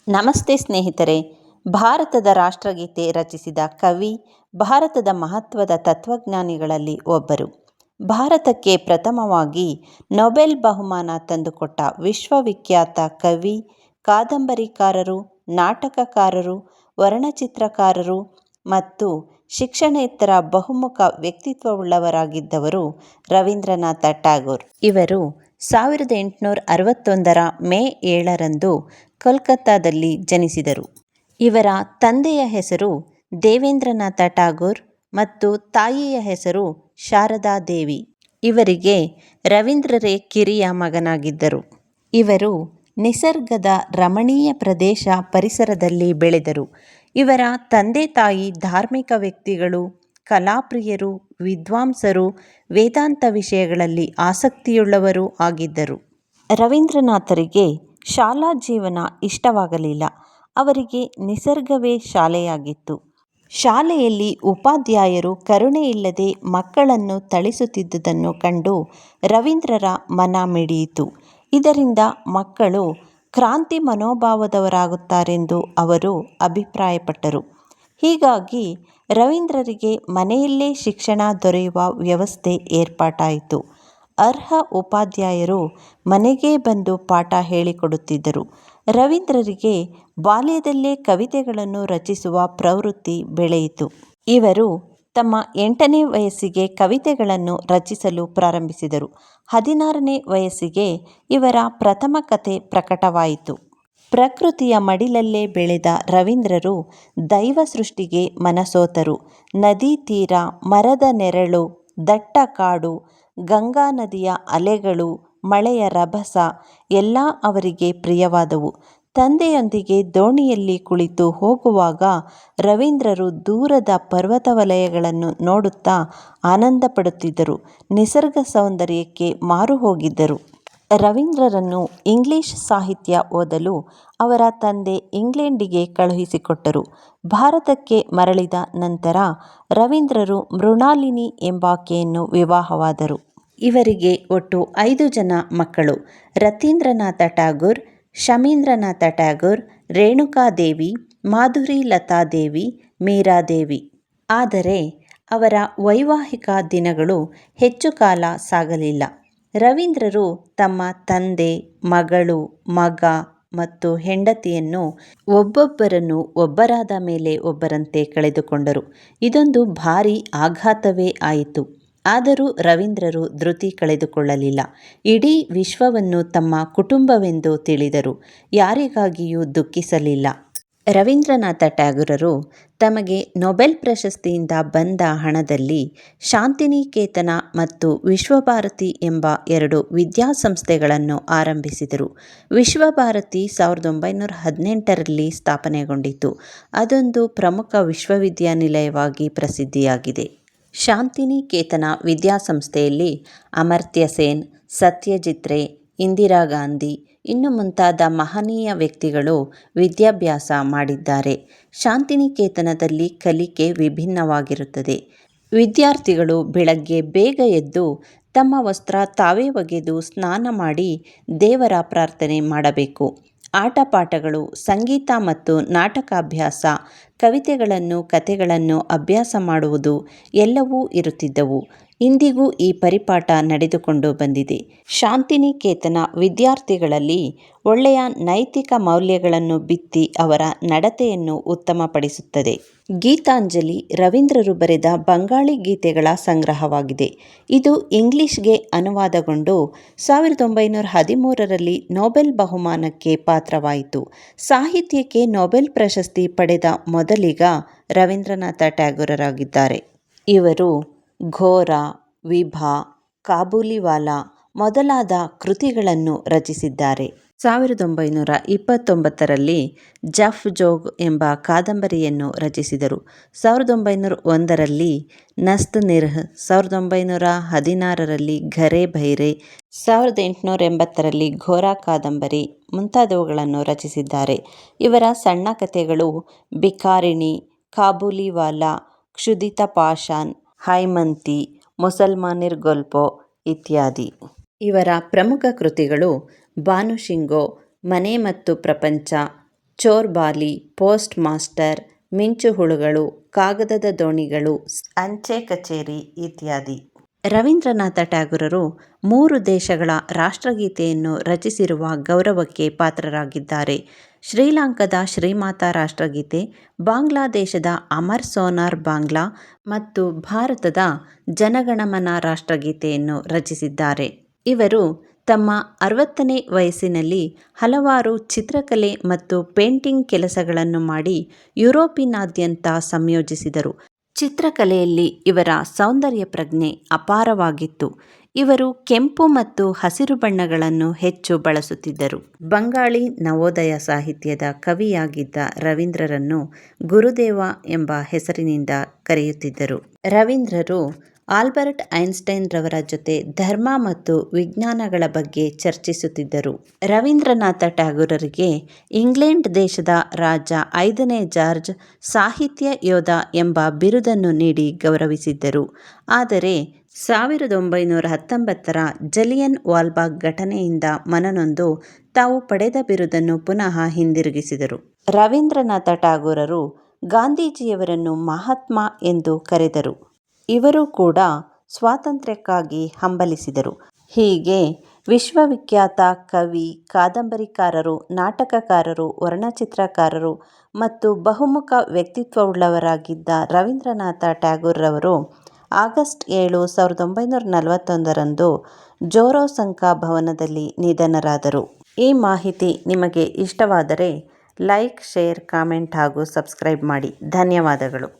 ನಮಸ್ತೆ ಸ್ನೇಹಿತರೆ. ಭಾರತದ ರಾಷ್ಟ್ರಗೀತೆ ರಚಿಸಿದ ಕವಿ, ಭಾರತದ ಮಹತ್ವದ ತತ್ವಜ್ಞಾನಿಗಳಲ್ಲಿ ಒಬ್ಬರು. ಭಾರತಕ್ಕೆ ಪ್ರಥಮವಾಗಿ ನೊಬೆಲ್ ಬಹುಮಾನ ತಂದುಕೊಟ್ಟ ವಿಶ್ವವಿಖ್ಯಾತ ಕವಿ, ಕಾದಂಬರಿಕಾರರು, ನಾಟಕಕಾರರು, ವರ್ಣಚಿತ್ರಕಾರರು ಮತ್ತು ಶಿಕ್ಷಣೇತರ ಬಹುಮುಖ ವ್ಯಕ್ತಿತ್ವವುಳ್ಳವರಾಗಿದ್ದವರು ರವೀಂದ್ರನಾಥ ಟ್ಯಾಗೋರ್. ಇವರು 1861 ಮೇ 7ರಂದು ಕೋಲ್ಕತ್ತಾದಲ್ಲಿ ಜನಿಸಿದರು. ಇವರ ತಂದೆಯ ಹೆಸರು ದೇವೇಂದ್ರನಾಥ ಟ್ಯಾಗೋರ್ ಮತ್ತು ತಾಯಿಯ ಹೆಸರು ಶಾರದಾ ದೇವಿ. ಇವರಿಗೆ ರವೀಂದ್ರರೇ ಕಿರಿಯ ಮಗನಾಗಿದ್ದರು. ಇವರು ನಿಸರ್ಗದ ರಮಣೀಯ ಪ್ರದೇಶ ಪರಿಸರದಲ್ಲಿ ಬೆಳೆದರು. ಇವರ ತಂದೆ ತಾಯಿ ಧಾರ್ಮಿಕ ವ್ಯಕ್ತಿಗಳು, ಕಲಾಪ್ರಿಯರು, ವಿದ್ವಾಂಸರು, ವೇದಾಂತ ವಿಷಯಗಳಲ್ಲಿ ಆಸಕ್ತಿಯುಳ್ಳವರೂ ಆಗಿದ್ದರು. ರವೀಂದ್ರನಾಥರಿಗೆ ಶಾಲಾ ಜೀವನ ಇಷ್ಟವಾಗಲಿಲ್ಲ. ಅವರಿಗೆ ನಿಸರ್ಗವೇ ಶಾಲೆಯಾಗಿತ್ತು. ಶಾಲೆಯಲ್ಲಿ ಉಪಾಧ್ಯಾಯರು ಕರುಣೆಯಿಲ್ಲದೆ ಮಕ್ಕಳನ್ನು ಥಳಿಸುತ್ತಿದ್ದುದನ್ನು ಕಂಡು ರವೀಂದ್ರರ ಮನ ಮಿಡಿಯಿತು. ಇದರಿಂದ ಮಕ್ಕಳು ಕ್ರಾಂತಿ ಮನೋಭಾವದವರಾಗುತ್ತಾರೆಂದು ಅವರು ಅಭಿಪ್ರಾಯಪಟ್ಟರು. ಹೀಗಾಗಿ ರವೀಂದ್ರರಿಗೆ ಮನೆಯಲ್ಲೇ ಶಿಕ್ಷಣ ದೊರೆಯುವ ವ್ಯವಸ್ಥೆ ಏರ್ಪಾಟಾಯಿತು. ಅರ್ಹ ಉಪಾಧ್ಯಾಯರು ಮನೆಗೇ ಬಂದು ಪಾಠ ಹೇಳಿಕೊಡುತ್ತಿದ್ದರು. ರವೀಂದ್ರರಿಗೆ ಬಾಲ್ಯದಲ್ಲೇ ಕವಿತೆಗಳನ್ನು ರಚಿಸುವ ಪ್ರವೃತ್ತಿ ಬೆಳೆಯಿತು. ಇವರು ತಮ್ಮ 8ನೇ ವಯಸ್ಸಿಗೆ ಕವಿತೆಗಳನ್ನು ರಚಿಸಲು ಪ್ರಾರಂಭಿಸಿದರು. 16ನೇ ವಯಸ್ಸಿಗೆ ಇವರ ಪ್ರಥಮ ಕತೆ ಪ್ರಕಟವಾಯಿತು. ಪ್ರಕೃತಿಯ ಮಡಿಲಲ್ಲೇ ಬೆಳೆದ ರವೀಂದ್ರರು ದೈವ ಸೃಷ್ಟಿಗೆ ಮನಸೋತರು. ನದಿ ತೀರ, ಮರದ ನೆರಳು, ದಟ್ಟ ಕಾಡು, ಗಂಗಾ ನದಿಯ ಅಲೆಗಳು, ಮಳೆಯ ರಭಸ ಎಲ್ಲ ಅವರಿಗೆ ಪ್ರಿಯವಾದವು. ತಂದೆಯೊಂದಿಗೆ ದೋಣಿಯಲ್ಲಿ ಕುಳಿತು ಹೋಗುವಾಗ ರವೀಂದ್ರರು ದೂರದ ಪರ್ವತ ವಲಯಗಳನ್ನು ನೋಡುತ್ತಾ ಆನಂದ ಪಡುತ್ತಿದ್ದರು. ನಿಸರ್ಗ ಸೌಂದರ್ಯಕ್ಕೆ ಮಾರು ಹೋಗಿದ್ದರು. ರವೀಂದ್ರರನ್ನು ಇಂಗ್ಲಿಷ್ ಸಾಹಿತ್ಯ ಓದಲು ಅವರ ತಂದೆ ಇಂಗ್ಲೆಂಡಿಗೆ ಕಳುಹಿಸಿಕೊಟ್ಟರು. ಭಾರತಕ್ಕೆ ಮರಳಿದ ನಂತರ ರವೀಂದ್ರರು ಮೃಣಾಲಿನಿ ಎಂಬಾಕೆಯನ್ನು ವಿವಾಹವಾದರು. ಇವರಿಗೆ ಒಟ್ಟು 5 ಜನ ಮಕ್ಕಳು: ರತೀಂದ್ರನಾಥ ಟ್ಯಾಗೋರ್, ಶಮೀಂದ್ರನಾಥ ಟ್ಯಾಗೋರ್, ರೇಣುಕಾದೇವಿ, ಮಾಧುರಿ ಲತಾದೇವಿ, ಮೀರಾದೇವಿ. ಆದರೆ ಅವರ ವೈವಾಹಿಕ ದಿನಗಳು ಹೆಚ್ಚು ಕಾಲ ಸಾಗಲಿಲ್ಲ. ರವೀಂದ್ರರು ತಮ್ಮ ತಂದೆ, ಮಗಳು, ಮಗ ಮತ್ತು ಹೆಂಡತಿಯನ್ನು ಒಬ್ಬೊಬ್ಬರನ್ನು ಒಬ್ಬರಾದ ಮೇಲೆ ಒಬ್ಬರಂತೆ ಕಳೆದುಕೊಂಡರು. ಇದೊಂದು ಭಾರೀ ಆಘಾತವೇ ಆಯಿತು. ಆದರೂ ರವೀಂದ್ರರು ಧೃತಿ ಕಳೆದುಕೊಳ್ಳಲಿಲ್ಲ. ಇಡೀ ವಿಶ್ವವನ್ನು ತಮ್ಮ ಕುಟುಂಬವೆಂದು ತಿಳಿದರು. ಯಾರಿಗಾಗಿಯೂ ದುಃಖಿಸಲಿಲ್ಲ. ರವೀಂದ್ರನಾಥ ಟ್ಯಾಗೋರರು ತಮಗೆ ನೊಬೆಲ್ ಪ್ರಶಸ್ತಿಯಿಂದ ಬಂದ ಹಣದಲ್ಲಿ ಶಾಂತಿನಿಕೇತನ ಮತ್ತು ವಿಶ್ವಭಾರತಿ ಎಂಬ 2 ವಿದ್ಯಾಸಂಸ್ಥೆಗಳನ್ನು ಆರಂಭಿಸಿದರು. ವಿಶ್ವಭಾರತಿ 1918ರಲ್ಲಿ ಸ್ಥಾಪನೆಗೊಂಡಿತು. ಅದೊಂದು ಪ್ರಮುಖ ವಿಶ್ವವಿದ್ಯಾನಿಲಯವಾಗಿ ಪ್ರಸಿದ್ಧಿಯಾಗಿದೆ. ಶಾಂತಿನಿಕೇತನ ವಿದ್ಯಾಸಂಸ್ಥೆಯಲ್ಲಿ ಅಮರ್ತ್ಯ ಸೇನ್, ಸತ್ಯಜಿತ್ ರೇ, ಇಂದಿರಾ ಗಾಂಧಿ ಇನ್ನು ಮುಂತಾದ ಮಹನೀಯ ವ್ಯಕ್ತಿಗಳು ವಿದ್ಯಾಭ್ಯಾಸ ಮಾಡಿದ್ದಾರೆ. ಶಾಂತಿನಿಕೇತನದಲ್ಲಿ ಕಲಿಕೆ ವಿಭಿನ್ನವಾಗಿರುತ್ತದೆ. ವಿದ್ಯಾರ್ಥಿಗಳು ಬೆಳಗ್ಗೆ ಬೇಗ ಎದ್ದು ತಮ್ಮ ವಸ್ತ್ರ ತಾವೇ ಒಗೆದು ಸ್ನಾನ ಮಾಡಿ ದೇವರ ಪ್ರಾರ್ಥನೆ ಮಾಡಬೇಕು. ಆಟಪಾಠಗಳು, ಸಂಗೀತ ಮತ್ತು ನಾಟಕಾಭ್ಯಾಸ, ಕವಿತೆಗಳನ್ನು, ಕಥೆಗಳನ್ನು ಅಭ್ಯಾಸ ಮಾಡುವುದು ಎಲ್ಲವೂ ಇರುತ್ತಿದ್ದವು. ಇಂದಿಗೂ ಈ ಪರಿಪಾಠ ನಡೆದುಕೊಂಡು ಬಂದಿದೆ. ಶಾಂತಿನಿಕೇತನ ವಿದ್ಯಾರ್ಥಿಗಳಲ್ಲಿ ಒಳ್ಳೆಯ ನೈತಿಕ ಮೌಲ್ಯಗಳನ್ನು ಬಿತ್ತಿ ಅವರ ನಡತೆಯನ್ನು ಉತ್ತಮಪಡಿಸುತ್ತದೆ. ಗೀತಾಂಜಲಿ ರವೀಂದ್ರರು ಬರೆದ ಬಂಗಾಳಿ ಗೀತೆಗಳ ಸಂಗ್ರಹವಾಗಿದೆ. ಇದು ಇಂಗ್ಲಿಷ್ಗೆ ಅನುವಾದಗೊಂಡು 1913ರಲ್ಲಿ ನೊಬೆಲ್ ಬಹುಮಾನಕ್ಕೆ ಪಾತ್ರವಾಯಿತು. ಸಾಹಿತ್ಯಕ್ಕೆ ನೊಬೆಲ್ ಪ್ರಶಸ್ತಿ ಪಡೆದ ಮೊದಲಿಗ ರವೀಂದ್ರನಾಥ ಟ್ಯಾಗೋರರಾಗಿದ್ದಾರೆ. ಇವರು ಘೋರ, ವಿಭಾ, ಕಾಬೂಲಿವಾಲಾ ಮೊದಲಾದ ಕೃತಿಗಳನ್ನು ರಚಿಸಿದ್ದಾರೆ. 1929ರಲ್ಲಿ ಜಫ್ ಜೋಗ್ ಎಂಬ ಕಾದಂಬರಿಯನ್ನು ರಚಿಸಿದರು. 1901ರಲ್ಲಿ ನಸ್ತ್ ನಿರ್ಹ್, 1916ರಲ್ಲಿ ಘರೆ ಭೈರೆ, 1880ರಲ್ಲಿ ಘೋರ ಕಾದಂಬರಿ ಮುಂತಾದವುಗಳನ್ನು ರಚಿಸಿದ್ದಾರೆ. ಇವರ ಸಣ್ಣ ಕಥೆಗಳು ಭಿಕಾರಿಣಿ, ಕಾಬೂಲಿವಾಲಾ, ಕ್ಷುಧಿತ ಪಾಷಾಣ್, ಹೈಮಂತಿ, ಮುಸಲ್ಮಾನಿರ್ ಗೊಲ್ಪೋ ಇತ್ಯಾದಿ. ಇವರ ಪ್ರಮುಖ ಕೃತಿಗಳು ಭಾನುಶಿಂಗೋ, ಮನೆ ಮತ್ತು ಪ್ರಪಂಚ, ಚೋರ್ಬಾಲಿ, ಪೋಸ್ಟ್ ಮಾಸ್ಟರ್, ಮಿಂಚುಹುಳುಗಳು, ಕಾಗದದ ದೋಣಿಗಳು, ಅಂಚೆ ಕಚೇರಿ ಇತ್ಯಾದಿ. ರವೀಂದ್ರನಾಥ ಟ್ಯಾಗೂರರು 3 ದೇಶಗಳ ರಾಷ್ಟ್ರಗೀತೆಯನ್ನು ರಚಿಸಿರುವ ಗೌರವಕ್ಕೆ ಪಾತ್ರರಾಗಿದ್ದಾರೆ. ಶ್ರೀಲಂಕಾದ ಶ್ರೀಮಾತಾ ರಾಷ್ಟ್ರಗೀತೆ, ಬಾಂಗ್ಲಾದೇಶದ ಅಮರ್ ಸೋನಾರ್ ಬಾಂಗ್ಲಾ ಮತ್ತು ಭಾರತದ ಜನಗಣಮನ ರಾಷ್ಟ್ರಗೀತೆಯನ್ನು ರಚಿಸಿದ್ದಾರೆ. ಇವರು ತಮ್ಮ 60ನೇ ವಯಸ್ಸಿನಲ್ಲಿ ಹಲವಾರು ಚಿತ್ರಕಲೆ ಮತ್ತು ಪೇಂಟಿಂಗ್ ಕೆಲಸಗಳನ್ನು ಮಾಡಿ ಯುರೋಪಿನಾದ್ಯಂತ ಸಂಯೋಜಿಸಿದರು. ಚಿತ್ರಕಲೆಯಲ್ಲಿ ಇವರ ಸೌಂದರ್ಯ ಪ್ರಜ್ಞೆ ಅಪಾರವಾಗಿತ್ತು. ಇವರು ಕೆಂಪು ಮತ್ತು ಹಸಿರು ಬಣ್ಣಗಳನ್ನು ಹೆಚ್ಚು ಬಳಸುತ್ತಿದ್ದರು. ಬಂಗಾಳಿ ನವೋದಯ ಸಾಹಿತ್ಯದ ಕವಿಯಾಗಿದ್ದ ರವೀಂದ್ರರನ್ನು ಗುರುದೇವ ಎಂಬ ಹೆಸರಿನಿಂದ ಕರೆಯುತ್ತಿದ್ದರು. ರವೀಂದ್ರರು ಆಲ್ಬರ್ಟ್ ಐನ್ಸ್ಟೈನ್ ರವರ ಜೊತೆ ಧರ್ಮ ಮತ್ತು ವಿಜ್ಞಾನಗಳ ಬಗ್ಗೆ ಚರ್ಚಿಸುತ್ತಿದ್ದರು. ರವೀಂದ್ರನಾಥ ಟ್ಯಾಗೂರರಿಗೆ ಇಂಗ್ಲೆಂಡ್ ದೇಶದ ರಾಜ 5ನೇ ಜಾರ್ಜ್ ಸಾಹಿತ್ಯ ಯೋಧ ಎಂಬ ಬಿರುದನ್ನು ನೀಡಿ ಗೌರವಿಸಿದ್ದರು. ಆದರೆ 1919ರ ಜಲಿಯನ್ ವಾಲ್ಬಾಗ್ ಘಟನೆಯಿಂದ ಮನನೊಂದು ತಾವು ಪಡೆದ ಬಿರುದನ್ನು ಪುನಃ ಹಿಂದಿರುಗಿಸಿದರು. ರವೀಂದ್ರನಾಥ ಟ್ಯಾಗೂರರು ಗಾಂಧೀಜಿಯವರನ್ನು ಮಹಾತ್ಮ ಎಂದು ಕರೆದರು. ಇವರು ಕೂಡ ಸ್ವಾತಂತ್ರ್ಯಕ್ಕಾಗಿ ಹಂಬಲಿಸಿದರು. ಹೀಗೆ ವಿಶ್ವವಿಖ್ಯಾತ ಕವಿ, ಕಾದಂಬರಿಕಾರರು, ನಾಟಕಕಾರರು, ವರ್ಣಚಿತ್ರಕಾರರು ಮತ್ತು ಬಹುಮುಖ ವ್ಯಕ್ತಿತ್ವವುಳ್ಳವರಾಗಿದ್ದ ರವೀಂದ್ರನಾಥ ಟ್ಯಾಗೂರರವರು ಆಗಸ್ಟ್ 7, 1941ರಂದು ಜೋರಾಸಂಕ ಭವನದಲ್ಲಿ ನಿಧನರಾದರು. ಈ ಮಾಹಿತಿ ನಿಮಗೆ ಇಷ್ಟವಾದರೆ ಲೈಕ್, ಶೇರ್, ಕಾಮೆಂಟ್ ಹಾಗೂ ಸಬ್ಸ್ಕ್ರೈಬ್ ಮಾಡಿ. ಧನ್ಯವಾದಗಳು.